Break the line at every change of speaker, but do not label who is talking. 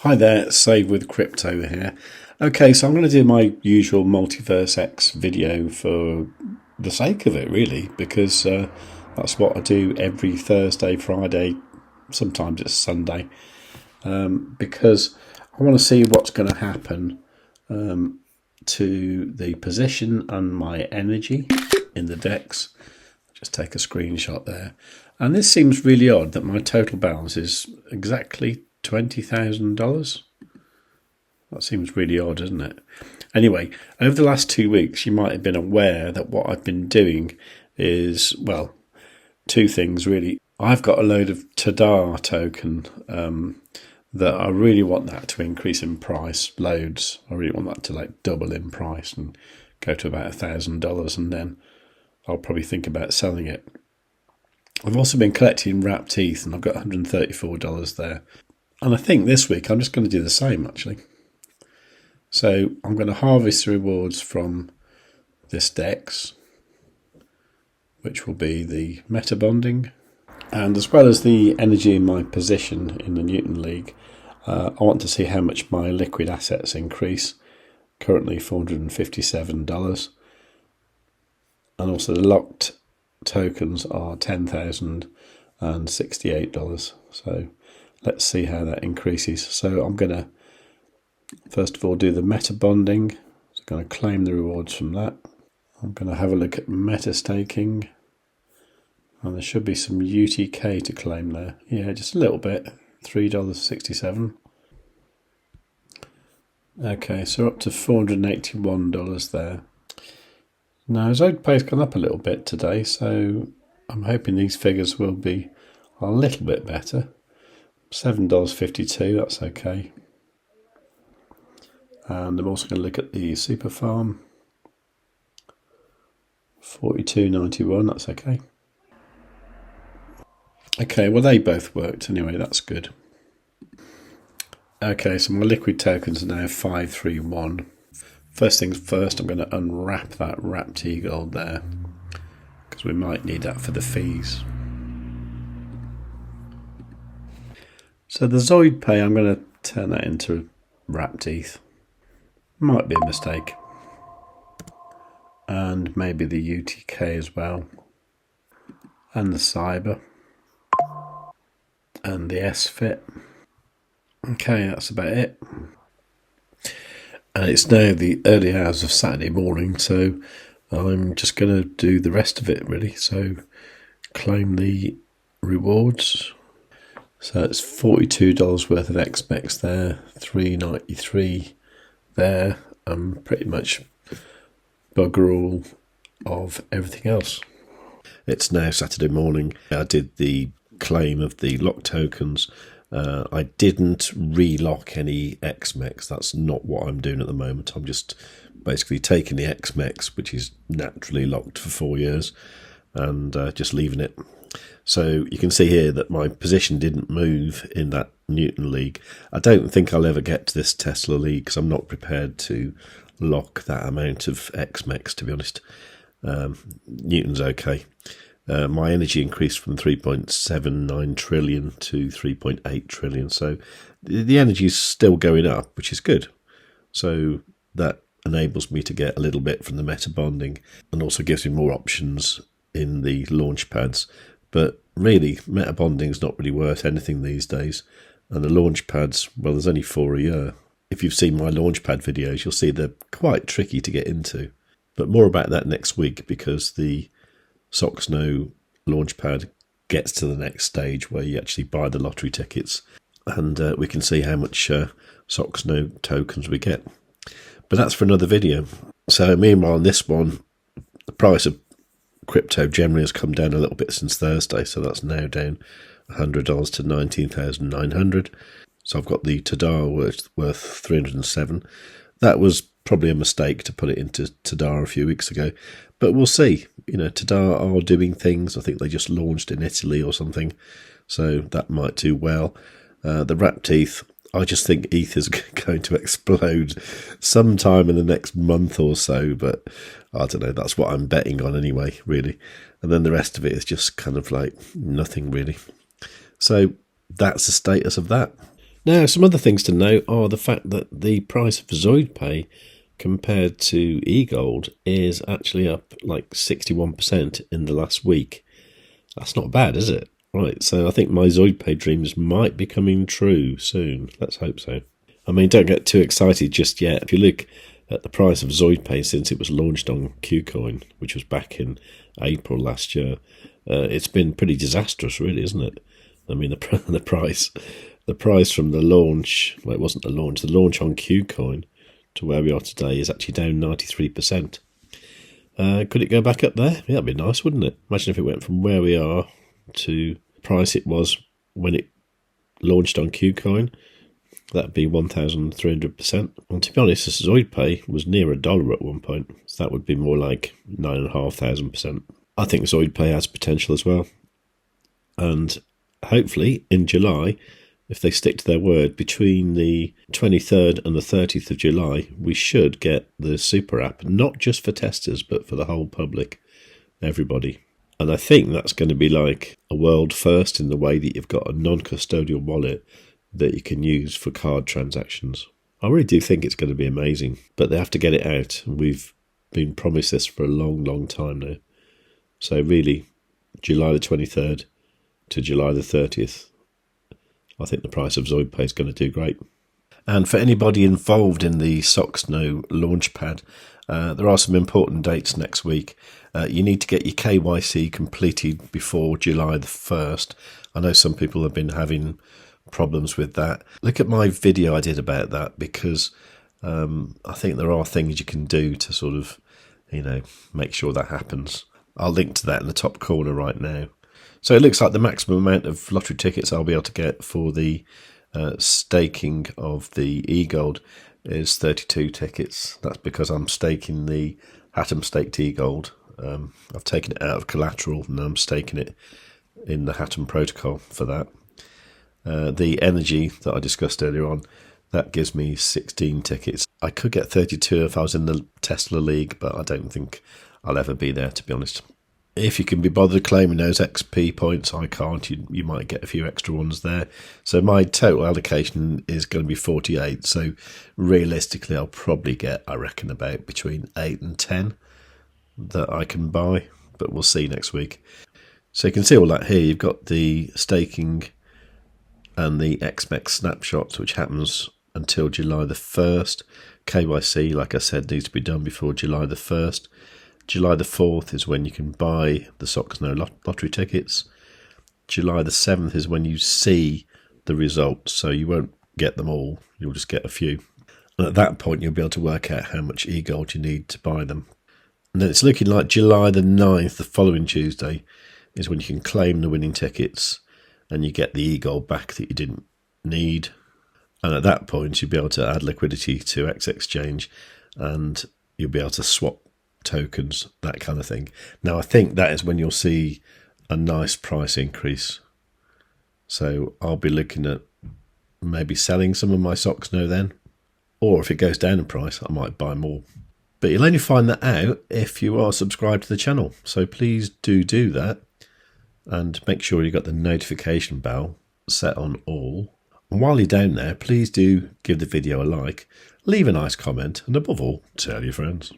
Hi there, Save with Crypto here. Okay, so I'm going to do my usual MultiversX video for the sake of it, really, because that's what I do every Thursday, Friday, sometimes it's Sunday, because I want to see what's going to happen to the position and my energy in the DEX. Just take a screenshot there. And this seems really odd that my total balance is exactly $20,000. That seems really odd, doesn't it? Anyway, over the last 2 weeks, you might have been aware that what I've been doing is, well, two things really. I've got a load of TDAR token that I really want that to increase in price loads. I really want that to like double in price and go to about $1,000, and then I'll probably think about selling it. I've also been collecting wrapped ETH, and I've got $134 there. And I think this week I'm just going to do the same, actually. So I'm going to harvest the rewards from this DEX, which will be the meta bonding. And as well as the energy in my position in the Newton League, I want to see how much my liquid assets increase. Currently $457. And also the locked tokens are $10,068. So let's see how that increases. So I'm going to first of all do the meta bonding. So I'm going to claim the rewards from that. I'm going to have a look at meta staking. And there should be some UTK to claim there. Yeah, just a little bit. $3.67. Okay, so up to $481 there. Now, ZPAY's gone up a little bit today, so I'm hoping these figures will be a little bit better. $7.52, that's okay. And I'm also going to look at the super farm. $42.91, that's okay. Okay, well they both worked anyway, that's good. Okay, so my liquid tokens are now 531. First things first, I'm going to unwrap that wrapped EGLD there, because we might need that for the fees. So the ZPAY, I'm going to turn that into wrapped ETH. Might be a mistake. And maybe the UTK as well. And the Cyber. And the SFIT. Okay, that's about it. And it's now the early hours of Saturday morning, so I'm just going to do the rest of it really. So claim the rewards. So it's $42 worth of XMEX there, $3.93 there, and pretty much bugger all of everything else. It's now Saturday morning. I did the claim of the lock tokens. I didn't relock any XMEX. That's not what I'm doing at the moment. I'm just basically taking the XMEX, which is naturally locked for 4 years, and just leaving it. So you can see here that my position didn't move in that Newton League. I don't think I'll ever get to this Tesla League because I'm not prepared to lock that amount of XMEX, to be honest. Newton's okay. My energy increased from 3.79 trillion to 3.8 trillion. So the energy is still going up, which is good. So that enables me to get a little bit from the meta bonding and also gives me more options in the launch pads. But really, meta bonding is not really worth anything these days. And the launch pads, well, there's only 4 a year. If you've seen my launch pad videos, you'll see they're quite tricky to get into. But more about that next week, because the XOXNO launchpad gets to the next stage where you actually buy the lottery tickets, and we can see how much XOXNO tokens we get. But that's for another video. So meanwhile, on this one, the price of crypto generally has come down a little bit since Thursday, so that's now down $100 to 19,900. So I've got the TDAR worth 307. That was probably a mistake to put it into TDAR a few weeks ago, but we'll see. You know, TDAR are doing things. I think they just launched in Italy or something, so that might do well. The wrapped ETH, I just think ETH is going to explode sometime in the next month or so, but I don't know, that's what I'm betting on anyway, really. And then the rest of it is just kind of like nothing really. So that's the status of that. Now, some other things to note are the fact that the price of ZPAY compared to EGLD is actually up like 61% in the last week. That's not bad, is it? Right, so I think my ZPAY dreams might be coming true soon. Let's hope so. I mean, don't get too excited just yet. If you look at the price of ZPAY since it was launched on KuCoin, which was back in April last year, it's been pretty disastrous, really, isn't it? I mean, the price from the launch, well, it wasn't the launch on KuCoin to where we are today is actually down 93%. Could it go back up there? Yeah, that'd be nice, wouldn't it? Imagine if it went from where we are to the price it was when it launched on KuCoin. That'd be 1,300%. And to be honest, ZPAY was near $1 at one point, so that would be more like 9,500%. I think ZPAY has potential as well. And hopefully in July, if they stick to their word, between the 23rd and the 30th of July, we should get the super app, not just for testers, but for the whole public, everybody. And I think that's going to be like a world first in the way that you've got a non-custodial wallet that you can use for card transactions. I really do think it's going to be amazing, but they have to get it out. And we've been promised this for a long, long time now. So really, July the 23rd to July the 30th, I think the price of ZPAY is going to do great. And for anybody involved in the XOXNO launchpad, there are some important dates next week. You need to get your KYC completed before July the 1st. I know some people have been having problems with that. Look at my video I did about that, because I think there are things you can do to sort of, make sure that happens. I'll link to that in the top corner right now. So it looks like the maximum amount of lottery tickets I'll be able to get for the staking of the EGLD is 32 tickets. That's because I'm staking the Hatem staked EGLD. I've taken it out of collateral and I'm staking it in the Hatem protocol for that. The energy that I discussed earlier on, that gives me 16 tickets. I could get 32 if I was in the Tesla League, but I don't think I'll ever be there, to be honest. If you can be bothered claiming those XP points, I can't. You might get a few extra ones there. So my total allocation is going to be 48. So realistically, I'll probably get, I reckon, about between 8 and 10 that I can buy. But we'll see next week. So you can see all that here. You've got the staking and the MEX snapshots, which happens until July the 1st. KYC, like I said, needs to be done before July the 1st. July the 4th is when you can buy the XOXNO lottery tickets. July the 7th is when you see the results, so you won't get them all, you'll just get a few. And at that point, you'll be able to work out how much EGLD you need to buy them. And then it's looking like July the 9th, the following Tuesday, is when you can claim the winning tickets and you get the EGLD back that you didn't need. And at that point, you'll be able to add liquidity to X Exchange and you'll be able to swap tokens, that kind of thing. Now, I think that is when you'll see a nice price increase. So I'll be looking at maybe selling some of my XOXNO then. Or if it goes down in price, I might buy more. But you'll only find that out if you are subscribed to the channel. So please do that. And make sure you've got the notification bell set on all. And while you're down there, please do give the video a like, leave a nice comment, and above all, tell your friends.